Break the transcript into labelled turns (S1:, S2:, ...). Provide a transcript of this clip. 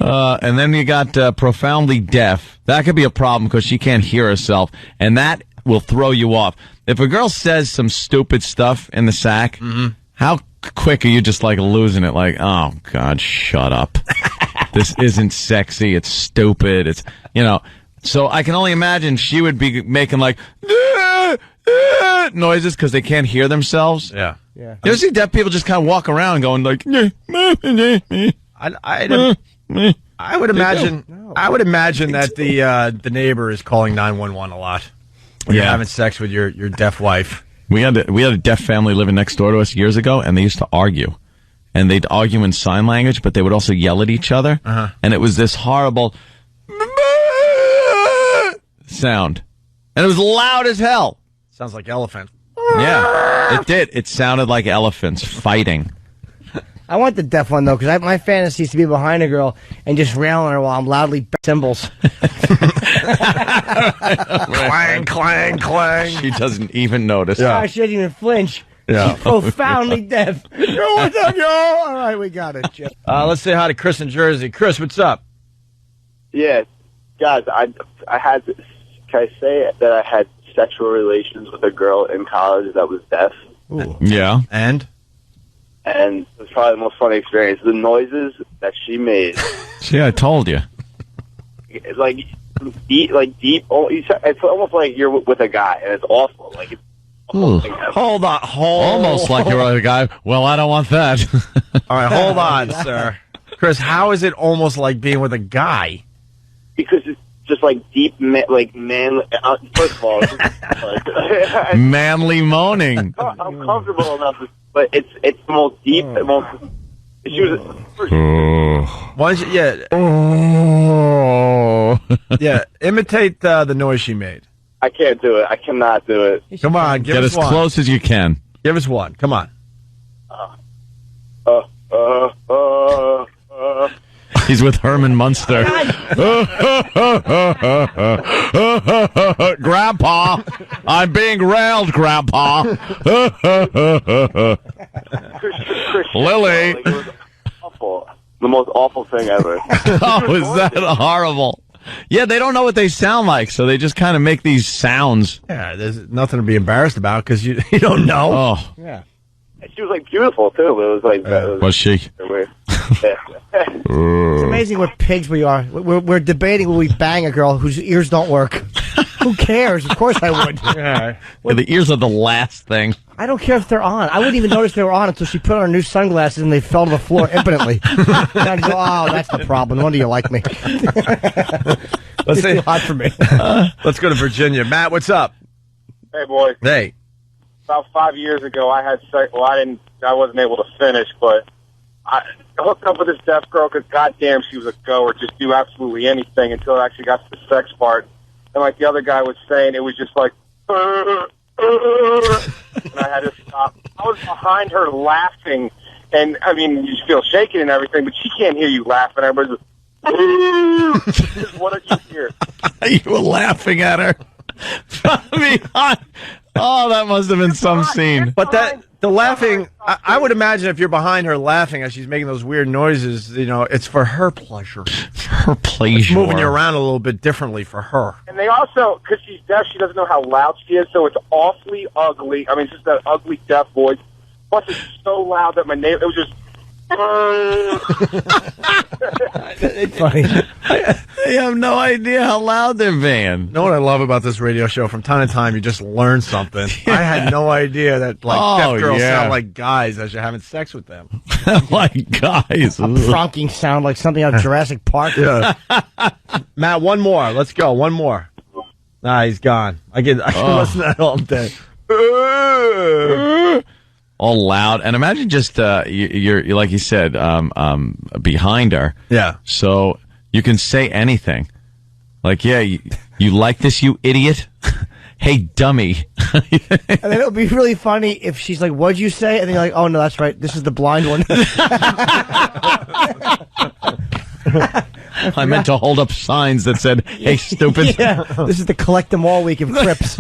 S1: And then you got profoundly deaf. That could be a problem because she can't hear herself, and that will throw you off. If a girl says some stupid stuff in the sack, how quick are you just like losing it? Like, oh God, shut up. This isn't sexy. It's stupid. It's, so I can only imagine she would be making like noises because they can't hear themselves.
S2: Yeah.
S1: You ever see deaf people just kind of walk around going like,
S2: I would imagine that the neighbor is calling 911 a lot when you're having sex with your deaf wife.
S1: We had a deaf family living next door to us years ago, and they used to argue. And they'd argue in sign language, but they would also yell at each other. And it was this horrible sound. And it was loud as hell.
S2: Sounds like elephant.
S1: Yeah, it did. It sounded like elephants fighting.
S3: I want the deaf one, though, because my fantasy is to be behind a girl and just rail on her while I'm loudly cymbals.
S2: Clang, clang, clang.
S1: She doesn't even notice.
S3: Yeah. She doesn't even flinch.
S1: Yeah.
S3: She's profoundly deaf. Yo, what's up, yo? All right, we got it, Jeff.
S2: Let's say hi to Chris in Jersey. Chris, what's up?
S4: Yeah, guys, I had, can I say that I had sexual relations with a girl in college that was deaf?
S3: Ooh.
S1: Yeah.
S4: And it was probably the most funny experience. The noises that she made.
S1: See, I told you.
S4: It's like deep. It's almost like you're with a guy, and it's awful. Like it's
S2: hold on,
S1: almost like you're with a guy. Well, I don't want that.
S2: All right, hold on, sir. Chris, how is it almost like being with a guy?
S4: Because it's just like deep, man. First of all,
S1: manly moaning.
S4: I'm comfortable enough. But it's the most deep, the most. She was.
S2: Why don't you, yeah, imitate the noise she made.
S4: I can't do it. I cannot do it.
S2: Come on,
S1: get as close as you can.
S2: Give us one. Come on.
S1: He's with Herman Munster. Grandpa, I'm being railed, Grandpa. Lily.
S4: It was awful. The most awful thing ever.
S1: Oh, is that horrible? Yeah, they don't know what they sound like, so they just kind of make these sounds.
S2: Yeah, there's nothing to be embarrassed about because you don't know.
S1: Oh.
S3: Yeah.
S4: She was like beautiful too. It was like
S1: was she?
S3: It's amazing what pigs we are. We're debating will we bang a girl whose ears don't work. Who cares? Of course I would.
S1: Yeah, the ears are the last thing.
S3: I don't care if they're on. I wouldn't even notice they were on until she put on her new sunglasses and they fell to the floor impotently. And I'd go, oh, that's the problem. No wonder you like me.
S2: It's too
S3: hot for me.
S2: Let's go to Virginia. Matt, what's up?
S5: Hey, boy.
S2: Hey.
S5: About 5 years ago, I had sex. Well, I wasn't able to finish, but I hooked up with this deaf girl because, goddamn, she was a goer. Just do absolutely anything until it actually got to the sex part. And like the other guy was saying, it was just like, and I had to stop. I was behind her laughing, and I mean, you feel shaking and everything, but she can't hear you laughing. Everybody's just, what did you hear?
S1: You were laughing at her. Oh, that must have been some scene.
S2: But the laughing, I would imagine if you're behind her laughing as she's making those weird noises, it's for her pleasure.
S1: Her pleasure.
S2: It's moving you around a little bit differently for her.
S5: And they also, because she's deaf, she doesn't know how loud she is, so it's awfully ugly. I mean, it's just that ugly deaf voice. Plus, it's so loud that my neighbor, it was just...
S3: It's funny.
S1: They have no idea how loud they're being.
S2: You know what I love about this radio show? From time to time, you just learn something. Yeah. I had no idea that deaf girls sound like guys as you're having sex with them.
S1: Like guys.
S3: A pronking sound like something out of Jurassic Park.
S2: Yeah. Matt, one more. Let's go. One more. Nah, he's gone. I can listen to that all day.
S1: All loud, and imagine just you're like you said, behind her.
S2: Yeah.
S1: So you can say anything, like, "Yeah, you like this, you idiot." Hey, dummy.
S3: And then it'll be really funny if she's like, "What'd you say?" And then you're like, "Oh no, that's right. This is the blind one."
S1: I meant to hold up signs that said, "Hey, stupid."
S3: Yeah. This is the collect them all week of Crips.